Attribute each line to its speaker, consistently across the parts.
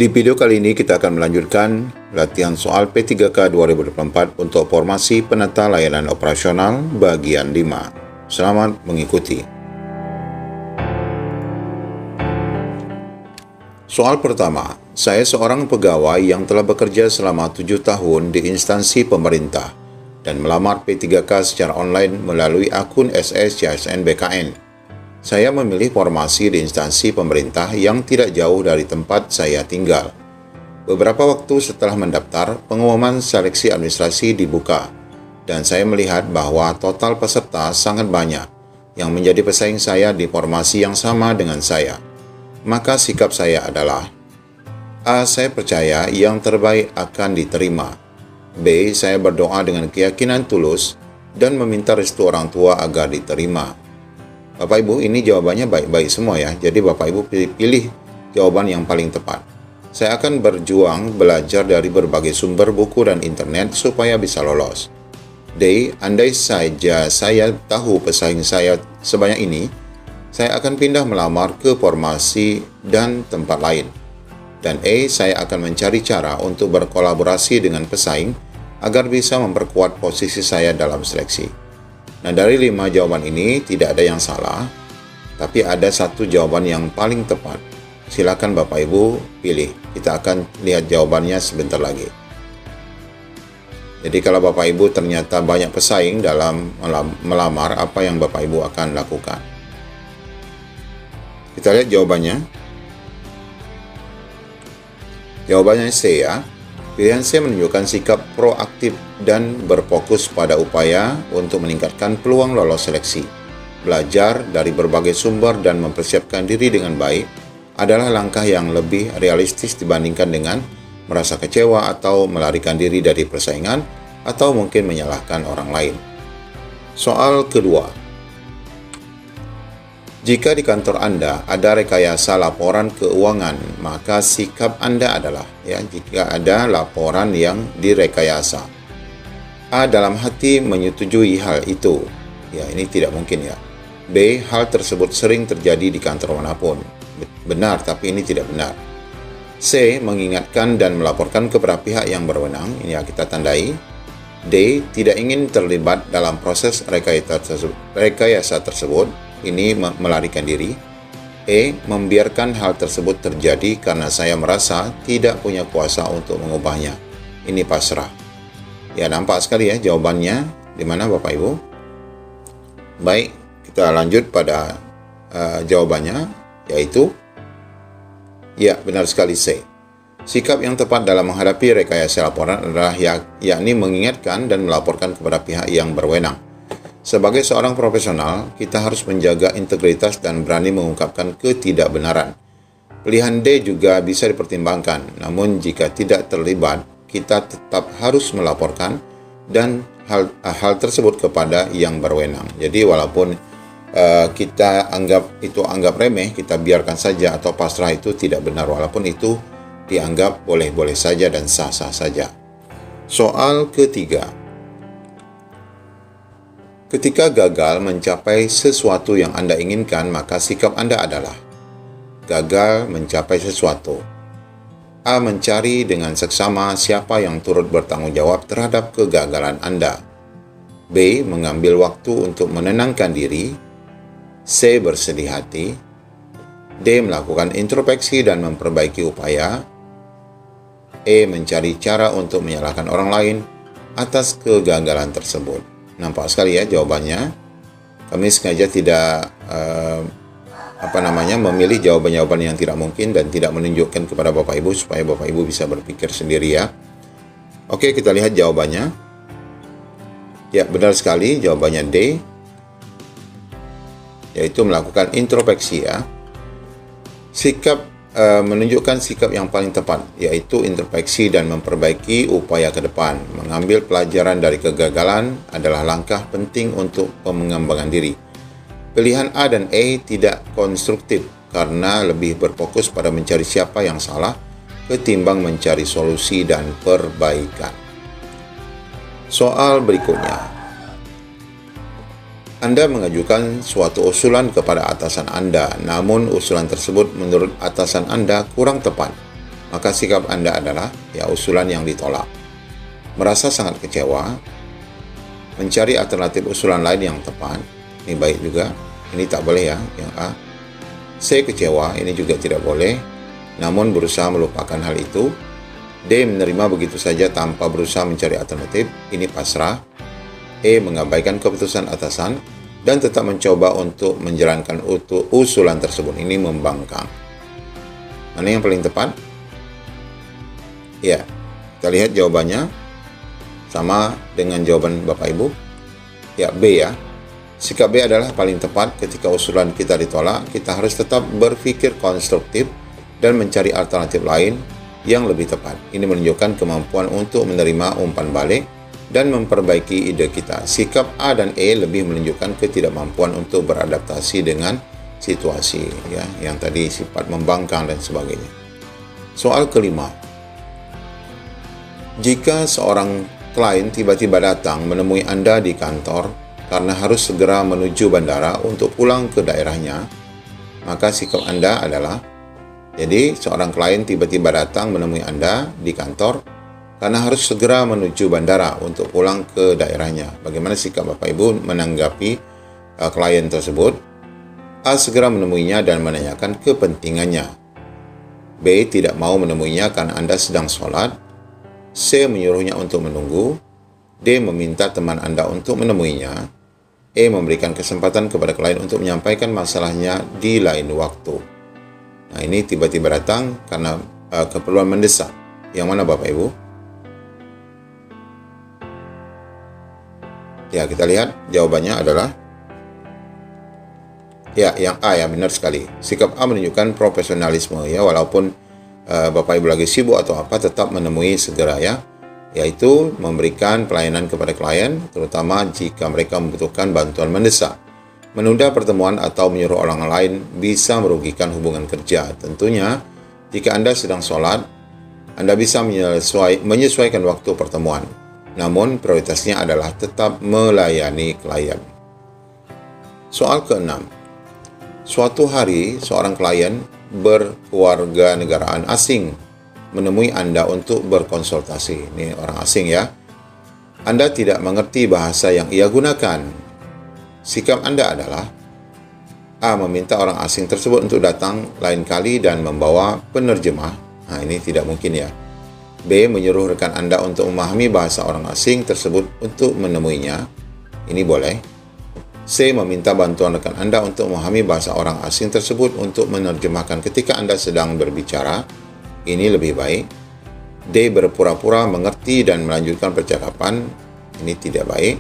Speaker 1: Di video kali ini kita akan melanjutkan latihan soal P3K 2024 untuk formasi penata layanan operasional bagian 5. Selamat mengikuti. Soal pertama, saya seorang pegawai yang telah bekerja selama 7 tahun di instansi pemerintah dan melamar P3K secara online melalui akun SS-CSN BKN. Saya memilih formasi di instansi pemerintah yang tidak jauh dari tempat saya tinggal. Beberapa waktu setelah mendaftar, pengumuman seleksi administrasi dibuka, dan saya melihat bahwa total peserta sangat banyak yang menjadi pesaing saya di formasi yang sama dengan saya. Maka sikap saya adalah: A. Saya percaya yang terbaik akan diterima. B. Saya berdoa dengan keyakinan tulus dan meminta restu orang tua agar diterima. Bapak Ibu, ini jawabannya baik-baik semua ya. Jadi Bapak Ibu pilih jawaban yang paling tepat. Saya akan berjuang belajar dari berbagai sumber buku dan internet supaya bisa lolos. D. Andai saja saya tahu pesaing saya sebanyak ini, saya akan pindah melamar ke formasi dan tempat lain. Dan E. Saya akan mencari cara untuk berkolaborasi dengan pesaing agar bisa memperkuat posisi saya dalam seleksi. Nah, dari 5 jawaban ini tidak ada yang salah, tapi ada satu jawaban yang paling tepat. Silakan Bapak Ibu pilih. Kita akan lihat jawabannya sebentar lagi. Jadi kalau Bapak Ibu ternyata banyak pesaing dalam melamar, apa yang Bapak Ibu akan lakukan? Kita lihat jawabannya. Jawabannya C ya. Pilihan C menunjukkan sikap proaktif dan berfokus pada upaya untuk meningkatkan peluang lolos seleksi. Belajar dari berbagai sumber dan mempersiapkan diri dengan baik adalah langkah yang lebih realistis dibandingkan dengan merasa kecewa atau melarikan diri dari persaingan atau mungkin menyalahkan orang lain. Soal kedua. Jika di kantor Anda ada rekayasa laporan keuangan, maka sikap Anda adalah, jika ada laporan yang direkayasa. A. Dalam hati menyetujui hal itu. Ini tidak mungkin ya. B. Hal tersebut sering terjadi di kantor manapun. Benar, tapi ini tidak benar. C. Mengingatkan dan melaporkan kepada pihak yang berwenang. Ini yang kita tandai. D. Tidak ingin terlibat dalam proses rekayasa tersebut. Ini melarikan diri. E. Membiarkan hal tersebut terjadi karena saya merasa tidak punya kuasa untuk mengubahnya. Ini pasrah. Ya, nampak sekali ya jawabannya di mana Bapak Ibu. Baik, kita lanjut pada jawabannya, yaitu ya, benar sekali C. Sikap yang tepat dalam menghadapi rekayasa laporan adalah yakni mengingatkan dan melaporkan kepada pihak yang berwenang. Sebagai seorang profesional, kita harus menjaga integritas dan berani mengungkapkan ketidakbenaran. Pilihan D juga bisa dipertimbangkan, namun jika tidak terlibat, kita tetap harus melaporkan dan hal tersebut kepada yang berwenang. Jadi walaupun kita anggap remeh, kita biarkan saja atau pasrah, itu tidak benar, walaupun itu dianggap boleh-boleh saja dan sah-sah saja. Soal ketiga. Ketika gagal mencapai sesuatu yang Anda inginkan, maka sikap Anda adalah: gagal mencapai sesuatu. A. Mencari dengan seksama siapa yang turut bertanggung jawab terhadap kegagalan Anda. B. Mengambil waktu untuk menenangkan diri. C. Bersedih hati. D. Melakukan introspeksi dan memperbaiki upaya. E. Mencari cara untuk menyalahkan orang lain atas kegagalan tersebut. Nampak sekali ya jawabannya. Kami sengaja tidak memilih jawaban-jawaban yang tidak mungkin dan tidak menunjukkan kepada Bapak Ibu supaya Bapak Ibu bisa berpikir sendiri ya. Oke, kita lihat jawabannya. Ya, benar sekali jawabannya D, yaitu melakukan introspeksi ya. Menunjukkan sikap yang paling tepat, yaitu introspeksi dan memperbaiki upaya ke depan. Mengambil pelajaran dari kegagalan adalah langkah penting untuk pengembangan diri. Pilihan A dan E tidak konstruktif karena lebih berfokus pada mencari siapa yang salah ketimbang mencari solusi dan perbaikan. Soal berikutnya. Anda mengajukan suatu usulan kepada atasan Anda, namun usulan tersebut menurut atasan Anda kurang tepat. maka sikap Anda adalah usulan yang ditolak. Merasa sangat kecewa, mencari alternatif usulan lain yang tepat. Ini baik juga, ini tak boleh ya, yang A. C, kecewa, ini juga tidak boleh, namun berusaha melupakan hal itu. D, menerima begitu saja tanpa berusaha mencari alternatif, ini pasrah. E, mengabaikan keputusan atasan dan tetap mencoba untuk menjalankan usulan tersebut, ini membangkang. Mana yang paling tepat? Ya, kita lihat jawabannya sama dengan jawaban Bapak Ibu. Ya, B ya. Sikap B adalah paling tepat. Ketika usulan kita ditolak, kita harus tetap berpikir konstruktif dan mencari alternatif lain yang lebih tepat. Ini menunjukkan kemampuan untuk menerima umpan balik dan memperbaiki ide kita. Sikap A dan E lebih menunjukkan ketidakmampuan untuk beradaptasi dengan situasi, ya, yang tadi sifat membangkang dan sebagainya. Soal kelima. Jika seorang klien tiba-tiba datang menemui Anda di kantor karena harus segera menuju bandara untuk pulang ke daerahnya, maka sikap Anda adalah, jadi seorang klien tiba-tiba datang menemui Anda di kantor karena harus segera menuju bandara untuk pulang ke daerahnya. Bagaimana sikap Bapak Ibu menanggapi klien tersebut? A, segera menemuinya dan menanyakan kepentingannya. B, tidak mau menemuinya karena Anda sedang sholat. C, menyuruhnya untuk menunggu. D, meminta teman Anda untuk menemuinya. E, memberikan kesempatan kepada klien untuk menyampaikan masalahnya di lain waktu. Nah, ini tiba-tiba datang karena keperluan mendesak. Yang mana Bapak Ibu? Ya, kita lihat jawabannya adalah ya, yang A ya, benar sekali. Sikap A menunjukkan profesionalisme ya, walaupun Bapak Ibu lagi sibuk atau apa, tetap menemui segera ya, yaitu memberikan pelayanan kepada klien, terutama jika mereka membutuhkan bantuan mendesak. Menunda pertemuan atau menyuruh orang lain bisa merugikan hubungan kerja. Tentunya, jika Anda sedang sholat, Anda bisa menyesuaikan waktu pertemuan. Namun, prioritasnya adalah tetap melayani klien. Soal ke-6. Suatu hari, seorang klien berkewarganegaraan asing menemui Anda untuk berkonsultasi. Ini orang asing ya. Anda tidak mengerti bahasa yang ia gunakan. Sikap Anda adalah A, meminta orang asing tersebut untuk datang lain kali dan membawa penerjemah. Nah, ini tidak mungkin ya. B, menyuruh rekan Anda untuk memahami bahasa orang asing tersebut untuk menemuinya. Ini boleh. C, meminta bantuan rekan Anda untuk memahami bahasa orang asing tersebut untuk menerjemahkan ketika Anda sedang berbicara. Ini lebih baik. D, berpura-pura mengerti dan melanjutkan percakapan. Ini tidak baik.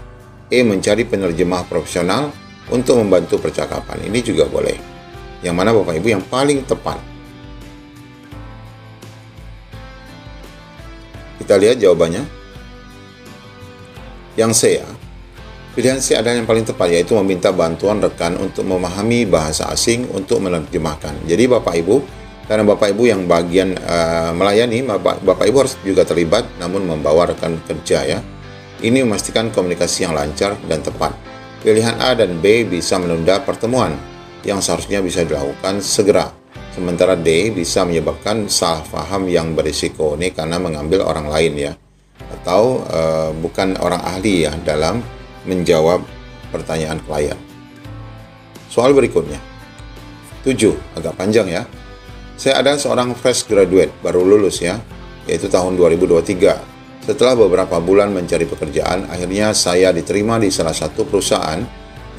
Speaker 1: E, mencari penerjemah profesional untuk membantu percakapan. Ini juga boleh. Yang mana Bapak Ibu yang paling tepat? Kita lihat jawabannya. Yang C ya. Pilihan C adalah yang paling tepat, yaitu meminta bantuan rekan untuk memahami bahasa asing untuk menerjemahkan. Jadi Bapak Ibu, karena Bapak Ibu yang bagian melayani, Bapak Ibu harus juga terlibat namun membawa rekan kerja ya. Ini memastikan komunikasi yang lancar dan tepat. Pilihan A dan B bisa menunda pertemuan yang seharusnya bisa dilakukan segera. Sementara D bisa menyebabkan salah paham yang berisiko. Ini karena mengambil orang lain ya, atau bukan orang ahli ya dalam menjawab pertanyaan klien. Soal berikutnya. 7, agak panjang ya. Saya adalah seorang fresh graduate, baru lulus ya, yaitu tahun 2023. Setelah beberapa bulan mencari pekerjaan, akhirnya saya diterima di salah satu perusahaan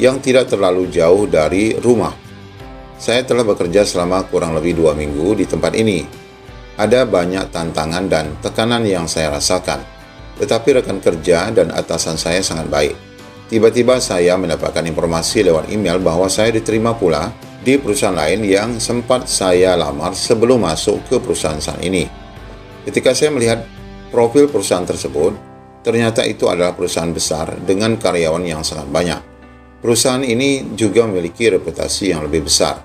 Speaker 1: yang tidak terlalu jauh dari rumah. Saya telah bekerja selama kurang lebih 2 minggu di tempat ini. Ada banyak tantangan dan tekanan yang saya rasakan, tetapi rekan kerja dan atasan saya sangat baik. Tiba-tiba saya mendapatkan informasi lewat email bahwa saya diterima pula di perusahaan lain yang sempat saya lamar sebelum masuk ke perusahaan saat ini. Ketika saya melihat profil perusahaan tersebut, ternyata itu adalah perusahaan besar dengan karyawan yang sangat banyak. Perusahaan ini juga memiliki reputasi yang lebih besar,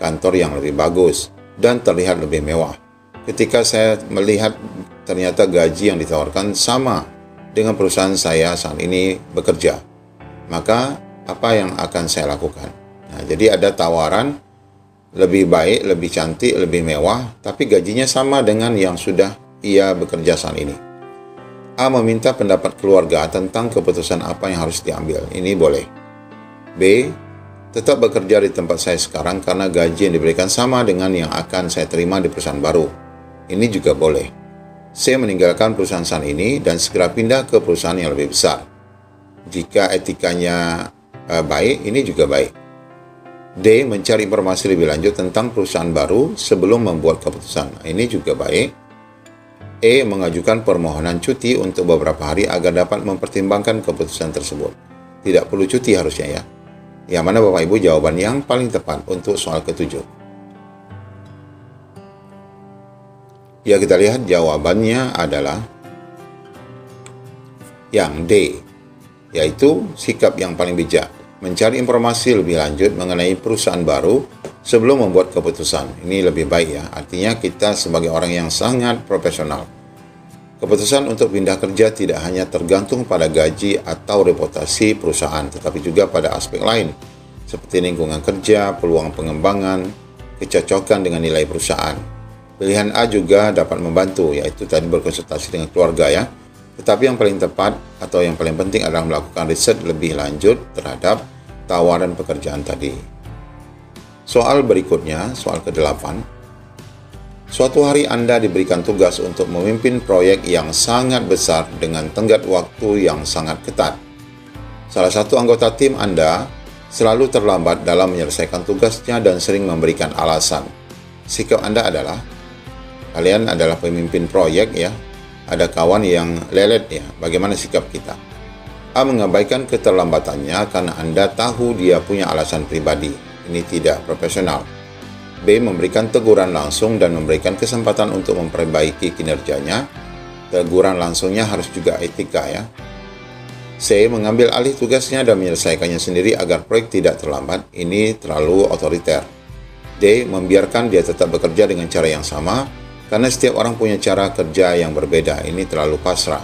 Speaker 1: kantor yang lebih bagus, dan terlihat lebih mewah. Ketika saya melihat ternyata gaji yang ditawarkan sama dengan perusahaan saya saat ini bekerja, maka apa yang akan saya lakukan? Nah, jadi ada tawaran lebih baik, lebih cantik, lebih mewah, tapi gajinya sama dengan yang sudah ia bekerja saat ini. A. Meminta pendapat keluarga tentang keputusan apa yang harus diambil. Ini boleh. B. Tetap bekerja di tempat saya sekarang karena gaji yang diberikan sama dengan yang akan saya terima di perusahaan baru. Ini juga boleh. C. Meninggalkan perusahaan saat ini dan segera pindah ke perusahaan yang lebih besar. Jika etikanya baik, ini juga baik. D. Mencari informasi lebih lanjut tentang perusahaan baru sebelum membuat keputusan. Ini juga baik. E. Mengajukan permohonan cuti untuk beberapa hari agar dapat mempertimbangkan keputusan tersebut. Tidak perlu cuti harusnya ya. Yang mana Bapak Ibu jawaban yang paling tepat untuk soal ketujuh. Ya, kita lihat jawabannya adalah yang D, yaitu sikap yang paling bijak. Mencari informasi lebih lanjut mengenai perusahaan baru sebelum membuat keputusan. Ini lebih baik ya, artinya kita sebagai orang yang sangat profesional. Keputusan untuk pindah kerja tidak hanya tergantung pada gaji atau reputasi perusahaan, tetapi juga pada aspek lain, seperti lingkungan kerja, peluang pengembangan, kecocokan dengan nilai perusahaan. Pilihan A juga dapat membantu, yaitu tadi berkonsultasi dengan keluarga ya. Tetapi yang paling tepat atau yang paling penting adalah melakukan riset lebih lanjut terhadap tawaran pekerjaan tadi. Soal berikutnya, soal ke-8. Suatu hari Anda diberikan tugas untuk memimpin proyek yang sangat besar dengan tenggat waktu yang sangat ketat. Salah satu anggota tim Anda selalu terlambat dalam menyelesaikan tugasnya dan sering memberikan alasan. Sikap Anda adalah, kalian adalah pemimpin proyek ya, ada kawan yang lelet ya, bagaimana sikap kita? A. Mengabaikan keterlambatannya karena Anda tahu dia punya alasan pribadi. Ini tidak profesional. B. Memberikan teguran langsung dan memberikan kesempatan untuk memperbaiki kinerjanya. Teguran langsungnya harus juga etika ya. C. Mengambil alih tugasnya dan menyelesaikannya sendiri agar proyek tidak terlambat. Ini terlalu otoriter. D. Membiarkan dia tetap bekerja dengan cara yang sama karena setiap orang punya cara kerja yang berbeda. Ini terlalu pasrah.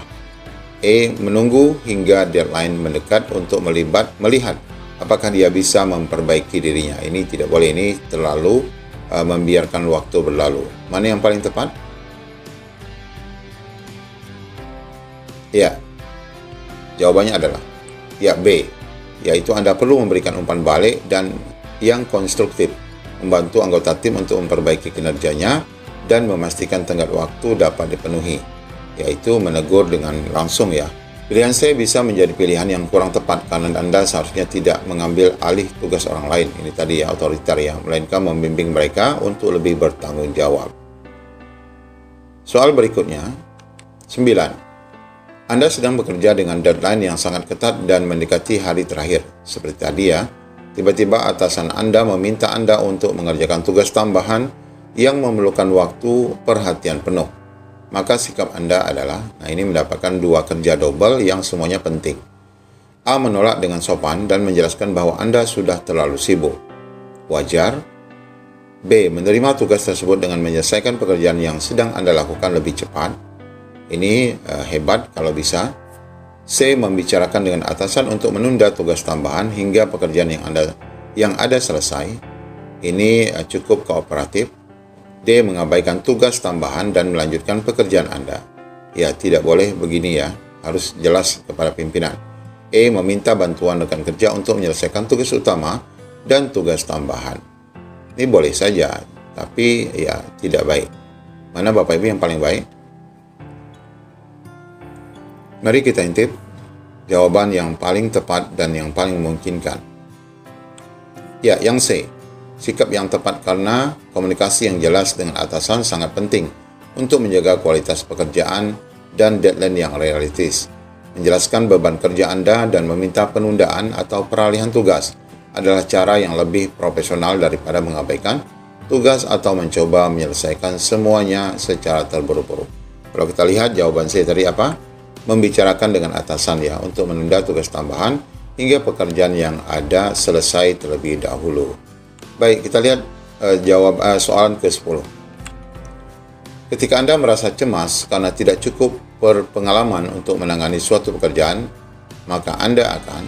Speaker 1: E. Menunggu hingga deadline mendekat untuk melihat apakah dia bisa memperbaiki dirinya. Ini tidak boleh, ini terlalu membiarkan waktu berlalu. Mana yang paling tepat? Ya, jawabannya adalah ya B, yaitu Anda perlu memberikan umpan balik dan yang konstruktif, membantu anggota tim untuk memperbaiki kinerjanya dan memastikan tenggat waktu dapat dipenuhi, yaitu menegur dengan langsung ya. Pilihan C bisa menjadi pilihan yang kurang tepat karena Anda seharusnya tidak mengambil alih tugas orang lain. Ini tadi ya, otoriter ya, melainkan membimbing mereka untuk lebih bertanggung jawab. Soal berikutnya, 9. Anda sedang bekerja dengan deadline yang sangat ketat dan mendekati hari terakhir. Seperti tadi ya, tiba-tiba atasan Anda meminta Anda untuk mengerjakan tugas tambahan yang memerlukan waktu perhatian penuh. Maka sikap Anda adalah, ini mendapatkan 2 kerja double yang semuanya penting. A. Menolak dengan sopan dan menjelaskan bahwa Anda sudah terlalu sibuk. Wajar. B. Menerima tugas tersebut dengan menyelesaikan pekerjaan yang sedang Anda lakukan lebih cepat. Ini hebat kalau bisa. C. Membicarakan dengan atasan untuk menunda tugas tambahan hingga pekerjaan yang ada selesai. Ini cukup kooperatif. D. Mengabaikan tugas tambahan dan melanjutkan pekerjaan Anda. Ya, tidak boleh begini ya, harus jelas kepada pimpinan. E. Meminta bantuan rekan kerja untuk menyelesaikan tugas utama dan tugas tambahan. Ini boleh saja, tapi ya tidak baik. Mana Bapak Ibu yang paling baik? Mari kita intip jawaban yang paling tepat dan yang paling memungkinkan. Ya, yang C. Sikap yang tepat karena komunikasi yang jelas dengan atasan sangat penting untuk menjaga kualitas pekerjaan dan deadline yang realistis. Menjelaskan beban kerja Anda dan meminta penundaan atau peralihan tugas adalah cara yang lebih profesional daripada mengabaikan tugas atau mencoba menyelesaikan semuanya secara terburu-buru. Kalau kita lihat jawaban saya tadi apa? Membicarakan dengan atasan ya untuk menunda tugas tambahan hingga pekerjaan yang ada selesai terlebih dahulu. Baik, kita lihat soalan ke-10. Ketika Anda merasa cemas karena tidak cukup berpengalaman untuk menangani suatu pekerjaan, maka Anda akan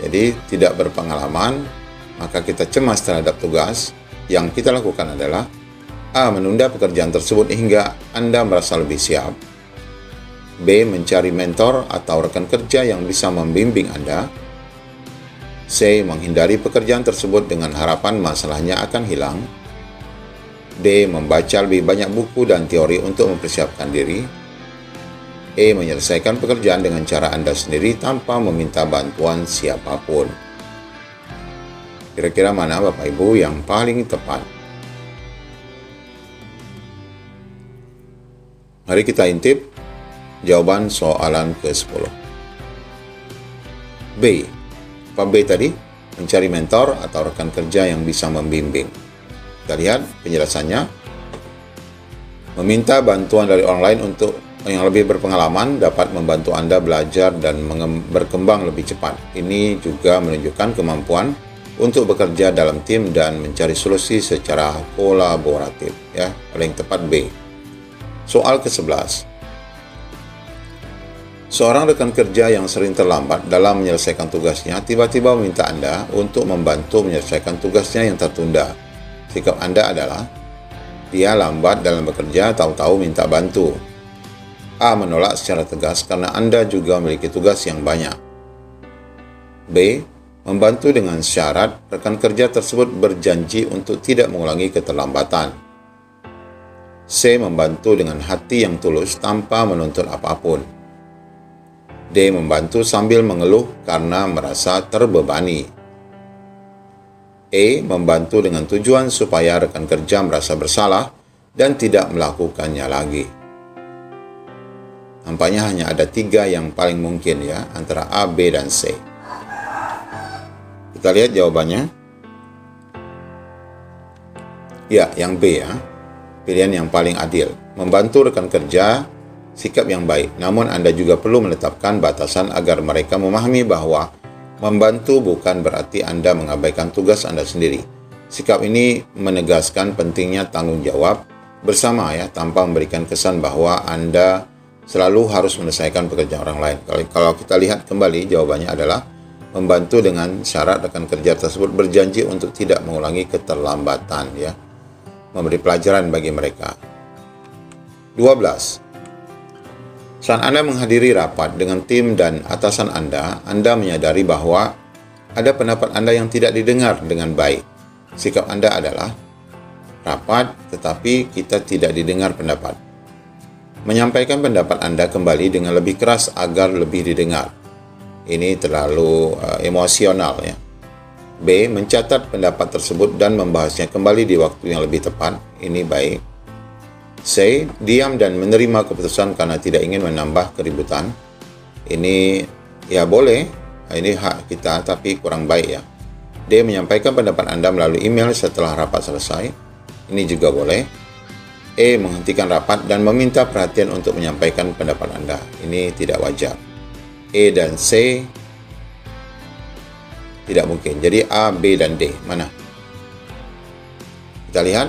Speaker 1: jadi tidak berpengalaman, maka kita cemas terhadap tugas, yang kita lakukan adalah A. Menunda pekerjaan tersebut hingga Anda merasa lebih siap. B. Mencari mentor atau rekan kerja yang bisa membimbing Anda. C. Menghindari pekerjaan tersebut dengan harapan masalahnya akan hilang. D. Membaca lebih banyak buku dan teori untuk mempersiapkan diri. E. Menyelesaikan pekerjaan dengan cara Anda sendiri tanpa meminta bantuan siapapun. Kira-kira mana Bapak Ibu yang paling tepat? Mari kita intip jawaban soalan ke-10. B. Apa B tadi? Mencari mentor atau rekan kerja yang bisa membimbing. Kita lihat penjelasannya. Meminta bantuan dari orang lain untuk yang lebih berpengalaman dapat membantu Anda belajar dan berkembang lebih cepat. Ini juga menunjukkan kemampuan untuk bekerja dalam tim dan mencari solusi secara kolaboratif. Ya, paling tepat B. Soal ke-11. Seorang rekan kerja yang sering terlambat dalam menyelesaikan tugasnya tiba-tiba meminta Anda untuk membantu menyelesaikan tugasnya yang tertunda. Sikap Anda adalah, dia lambat dalam bekerja, tahu-tahu minta bantu. A. Menolak secara tegas karena Anda juga memiliki tugas yang banyak. B. Membantu dengan syarat rekan kerja tersebut berjanji untuk tidak mengulangi keterlambatan. C. Membantu dengan hati yang tulus tanpa menuntut apapun. D. Membantu sambil mengeluh karena merasa terbebani. E. Membantu dengan tujuan supaya rekan kerja merasa bersalah dan tidak melakukannya lagi. Nampaknya hanya ada 3 yang paling mungkin ya, antara A, B, dan C. Kita lihat jawabannya. Ya, yang B ya. Pilihan yang paling adil. Membantu rekan kerja, sikap yang baik. Namun Anda juga perlu menetapkan batasan agar mereka memahami bahwa membantu bukan berarti Anda mengabaikan tugas Anda sendiri. Sikap ini menegaskan pentingnya tanggung jawab bersama ya, tanpa memberikan kesan bahwa Anda selalu harus menyelesaikan pekerjaan orang lain. Kalau kita lihat kembali, jawabannya adalah membantu dengan syarat rekan kerja tersebut berjanji untuk tidak mengulangi keterlambatan ya. Memberi pelajaran bagi mereka. 12. Saat Anda menghadiri rapat dengan tim dan atasan Anda menyadari bahwa ada pendapat Anda yang tidak didengar dengan baik. Sikap Anda adalah rapat tetapi kita tidak didengar pendapat. Menyampaikan pendapat Anda kembali dengan lebih keras agar lebih didengar. Ini terlalu emosional ya. B. Mencatat pendapat tersebut dan membahasnya kembali di waktu yang lebih tepat. Ini baik. C. Diam dan menerima keputusan karena tidak ingin menambah keributan. Ini ya boleh. Ini hak kita tapi kurang baik ya. D. Menyampaikan pendapat Anda melalui email setelah rapat selesai. Ini juga boleh. E. Menghentikan rapat dan meminta perhatian untuk menyampaikan pendapat Anda. Ini tidak wajar. E dan C tidak mungkin. Jadi A, B, dan D. Mana? Kita lihat.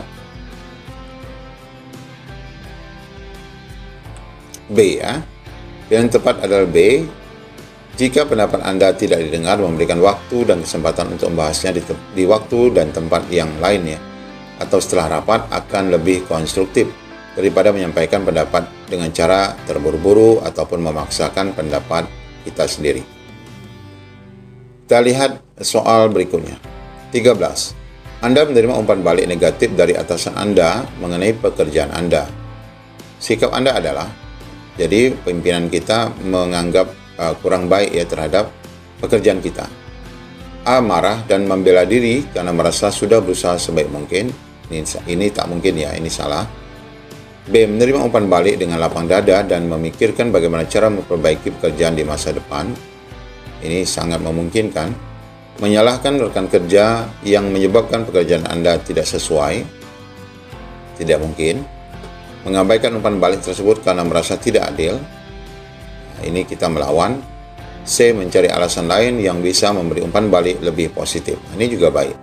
Speaker 1: B ya. Yang tepat adalah B. Jika pendapat Anda tidak didengar, memberikan waktu dan kesempatan untuk membahasnya di waktu dan tempat yang lainnya atau setelah rapat akan lebih konstruktif daripada menyampaikan pendapat dengan cara terburu-buru ataupun memaksakan pendapat kita sendiri. Kita lihat soal berikutnya. 13. Anda menerima umpan balik negatif dari atasan Anda mengenai pekerjaan Anda. Sikap Anda adalah, jadi pimpinan kita menganggap kurang baik ya terhadap pekerjaan kita. A. Marah dan membela diri karena merasa sudah berusaha sebaik mungkin. Ini tak mungkin ya, ini salah. B. Menerima umpan balik dengan lapang dada dan memikirkan bagaimana cara memperbaiki pekerjaan di masa depan. Ini sangat memungkinkan. Menyalahkan rekan kerja yang menyebabkan pekerjaan Anda tidak sesuai. Tidak mungkin. Mengabaikan umpan balik tersebut karena merasa tidak adil. Ini kita melawan. C. Mencari alasan lain yang bisa memberi umpan balik lebih positif. Ini juga baik.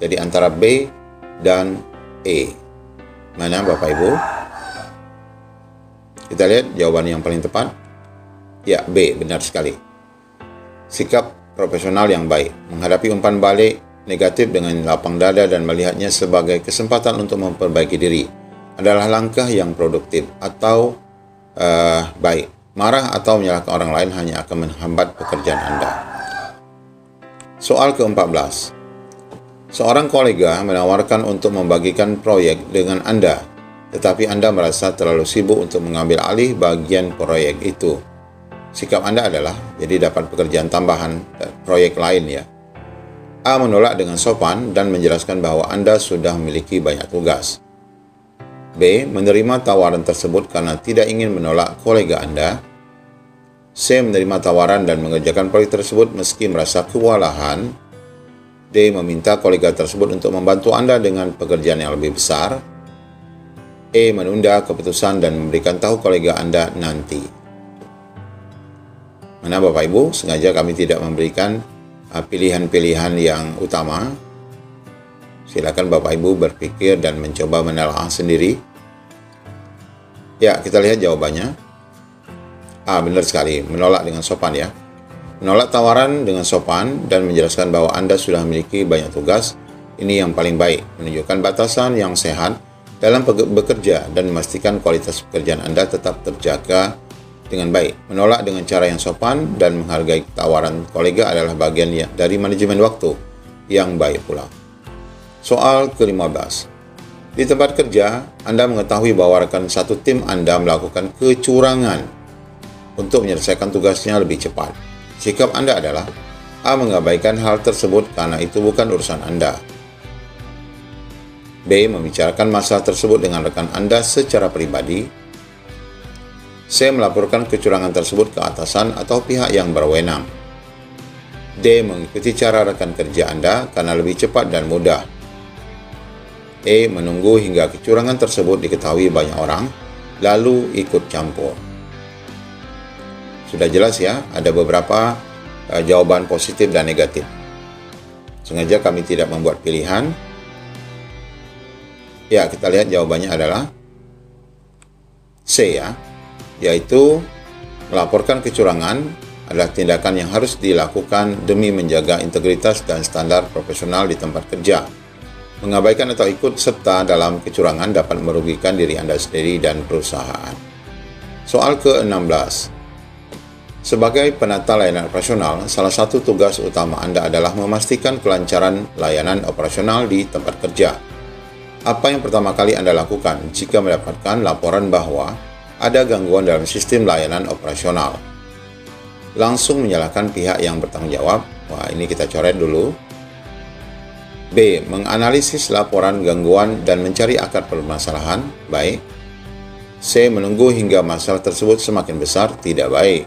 Speaker 1: Jadi antara B dan E. Mana Bapak Ibu? Kita lihat jawaban yang paling tepat. Ya, B, benar sekali. Sikap profesional yang baik. Menghadapi umpan balik negatif dengan lapang dada dan melihatnya sebagai kesempatan untuk memperbaiki diri adalah langkah yang produktif atau baik. Marah atau menyalahkan orang lain hanya akan menghambat pekerjaan Anda. Soal ke-14. Seorang kolega menawarkan untuk membagikan proyek dengan Anda, tetapi Anda merasa terlalu sibuk untuk mengambil alih bagian proyek itu. Sikap Anda adalah, jadi dapat pekerjaan tambahan proyek lain ya. A. Menolak dengan sopan dan menjelaskan bahwa Anda sudah memiliki banyak tugas. B. Menerima tawaran tersebut karena tidak ingin menolak kolega Anda. C. Menerima tawaran dan mengerjakan proyek tersebut meski merasa kewalahan. D. Meminta kolega tersebut untuk membantu Anda dengan pekerjaan yang lebih besar. E. Menunda keputusan dan memberikan tahu kolega Anda nanti. Mana Bapak Ibu, sengaja kami tidak memberikan pilihan-pilihan yang utama. Silakan Bapak Ibu berpikir dan mencoba menelaah sendiri. Ya, kita lihat jawabannya. A. Benar sekali, menolak dengan sopan ya. Menolak tawaran dengan sopan dan menjelaskan bahwa Anda sudah memiliki banyak tugas, ini yang paling baik. Menunjukkan batasan yang sehat dalam bekerja dan memastikan kualitas pekerjaan Anda tetap terjaga dengan baik. Menolak dengan cara yang sopan dan menghargai tawaran kolega adalah bagian dari manajemen waktu yang baik pula. Soal ke-15. Di tempat kerja, Anda mengetahui bahwa rekan satu tim Anda melakukan kecurangan untuk menyelesaikan tugasnya lebih cepat. Sikap Anda adalah A. Mengabaikan hal tersebut karena itu bukan urusan Anda. B. Membicarakan masalah tersebut dengan rekan Anda secara pribadi. C. Melaporkan kecurangan tersebut ke atasan atau pihak yang berwenang. D. Mengikuti cara rekan kerja Anda karena lebih cepat dan mudah. E. Menunggu hingga kecurangan tersebut diketahui banyak orang, lalu ikut campur. Sudah jelas ya, ada beberapa jawaban positif dan negatif. Sengaja kami tidak membuat pilihan. Ya, kita lihat jawabannya adalah C ya, yaitu melaporkan kecurangan adalah tindakan yang harus dilakukan demi menjaga integritas dan standar profesional di tempat kerja. Mengabaikan atau ikut serta dalam kecurangan dapat merugikan diri Anda sendiri dan perusahaan. Soal ke-16. Sebagai penata layanan operasional, salah satu tugas utama Anda adalah memastikan kelancaran layanan operasional di tempat kerja. Apa yang pertama kali Anda lakukan jika mendapatkan laporan bahwa ada gangguan dalam sistem layanan operasional? Langsung menyalahkan pihak yang bertanggung jawab. Wah, ini kita coret dulu. B. Menganalisis laporan gangguan dan mencari akar permasalahan. Baik. C. Menunggu hingga masalah tersebut semakin besar. Tidak baik.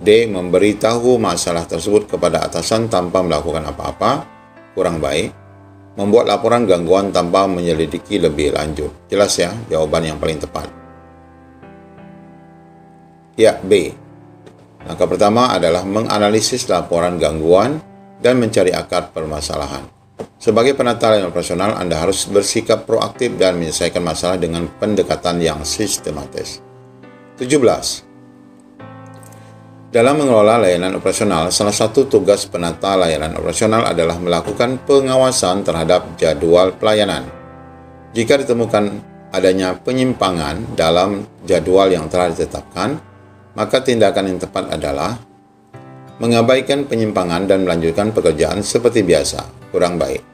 Speaker 1: D. Memberitahu masalah tersebut kepada atasan tanpa melakukan apa-apa. Kurang baik. Membuat laporan gangguan tanpa menyelidiki lebih lanjut. Jelas ya, jawaban yang paling tepat. Ya, B. Langkah pertama adalah menganalisis laporan gangguan dan mencari akar permasalahan. Sebagai penata layanan operasional, Anda harus bersikap proaktif dan menyelesaikan masalah dengan pendekatan yang sistematis. 17. Dalam mengelola layanan operasional, salah satu tugas penata layanan operasional adalah melakukan pengawasan terhadap jadwal pelayanan. Jika ditemukan adanya penyimpangan dalam jadwal yang telah ditetapkan, maka tindakan yang tepat adalah mengabaikan penyimpangan dan melanjutkan pekerjaan seperti biasa, kurang baik.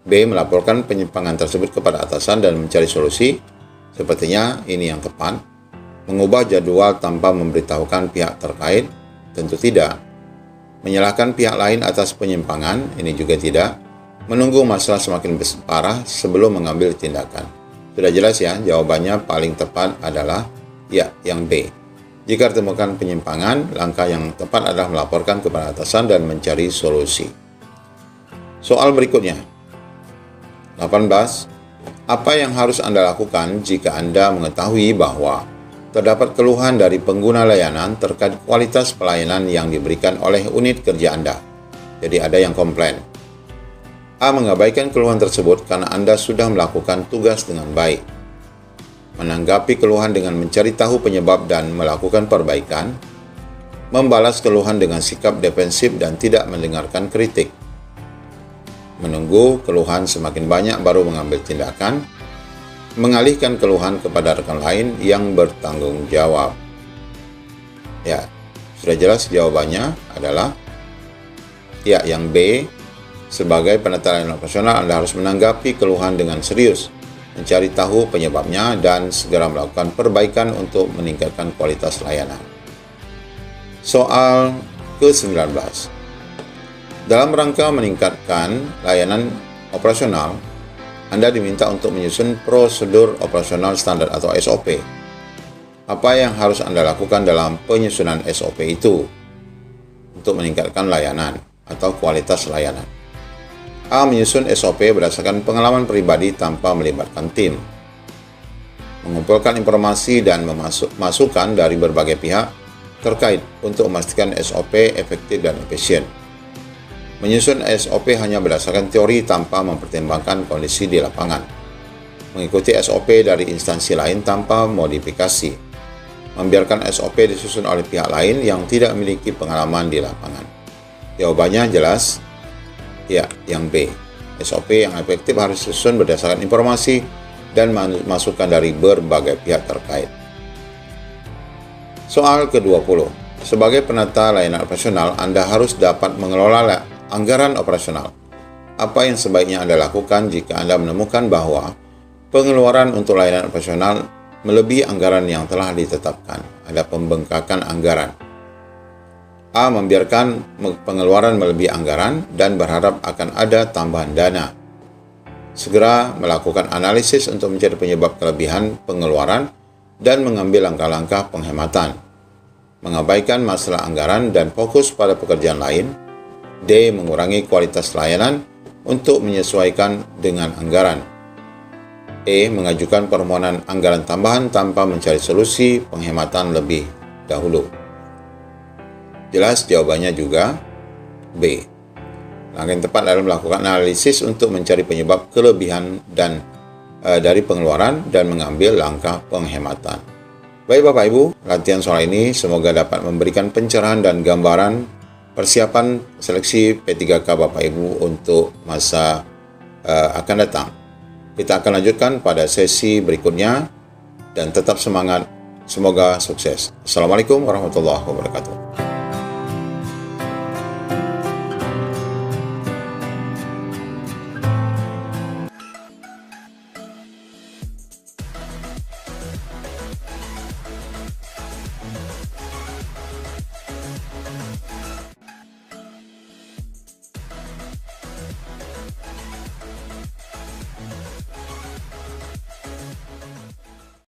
Speaker 1: B. Melaporkan penyimpangan tersebut kepada atasan dan mencari solusi. Sepertinya ini yang tepat. Mengubah jadwal tanpa memberitahukan pihak terkait, tentu tidak. Menyalahkan pihak lain atas penyimpangan, ini juga tidak. Menunggu masalah semakin parah sebelum mengambil tindakan. Sudah jelas ya, jawabannya paling tepat adalah ya, yang B. Jika ditemukan penyimpangan, langkah yang tepat adalah melaporkan kepada atasan dan mencari solusi. Soal berikutnya. 18. Apa yang harus Anda lakukan jika Anda mengetahui bahwa terdapat keluhan dari pengguna layanan terkait kualitas pelayanan yang diberikan oleh unit kerja Anda? Jadi ada yang komplain. A. Mengabaikan keluhan tersebut karena Anda sudah melakukan tugas dengan baik. Menanggapi keluhan dengan mencari tahu penyebab dan melakukan perbaikan. Membalas keluhan dengan sikap defensif dan tidak mendengarkan kritik. menunggu keluhan semakin banyak baru mengambil tindakan, mengalihkan keluhan kepada rekan lain yang bertanggung jawab. Ya, sudah jelas jawabannya adalah ya, yang B. Sebagai penata layanan operasional, Anda harus menanggapi keluhan dengan serius, mencari tahu penyebabnya, dan segera melakukan perbaikan untuk meningkatkan kualitas layanan. Soal ke-19. Dalam rangka meningkatkan layanan operasional, Anda diminta untuk menyusun prosedur operasional standar atau SOP. Apa yang harus Anda lakukan dalam penyusunan SOP itu untuk meningkatkan layanan atau kualitas layanan? A. Menyusun SOP berdasarkan pengalaman pribadi tanpa melibatkan tim. Mengumpulkan informasi dan masukan dari berbagai pihak terkait untuk memastikan SOP efektif dan efisien. Menyusun SOP hanya berdasarkan teori tanpa mempertimbangkan kondisi di lapangan. Mengikuti SOP dari instansi lain tanpa modifikasi. Membiarkan SOP disusun oleh pihak lain yang tidak memiliki pengalaman di lapangan. Jawabannya jelas, ya, yang B. SOP yang efektif harus disusun berdasarkan informasi dan masukan dari berbagai pihak terkait. Soal ke-20. Sebagai penata layanan operasional, Anda harus dapat mengelola anggaran operasional. Apa yang sebaiknya Anda lakukan jika Anda menemukan bahwa pengeluaran untuk layanan operasional melebihi anggaran yang telah ditetapkan? Ada pembengkakan anggaran. A. Membiarkan pengeluaran melebihi anggaran dan berharap akan ada tambahan dana. Segera melakukan analisis untuk mencari penyebab kelebihan pengeluaran dan mengambil langkah-langkah penghematan. Mengabaikan masalah anggaran dan fokus pada pekerjaan lain. D. Mengurangi kualitas layanan untuk menyesuaikan dengan anggaran. E. Mengajukan permohonan anggaran tambahan tanpa mencari solusi penghematan lebih dahulu. Jelas jawabannya juga B. Langkah yang tepat adalah melakukan analisis untuk mencari penyebab kelebihan dan dari pengeluaran dan mengambil langkah penghematan. Baik Bapak Ibu, latihan soal ini semoga dapat memberikan pencerahan dan gambaran persiapan seleksi P3K Bapak Ibu untuk masa akan datang. Kita akan lanjutkan pada sesi berikutnya dan tetap semangat. Semoga sukses. Assalamualaikum warahmatullahi wabarakatuh.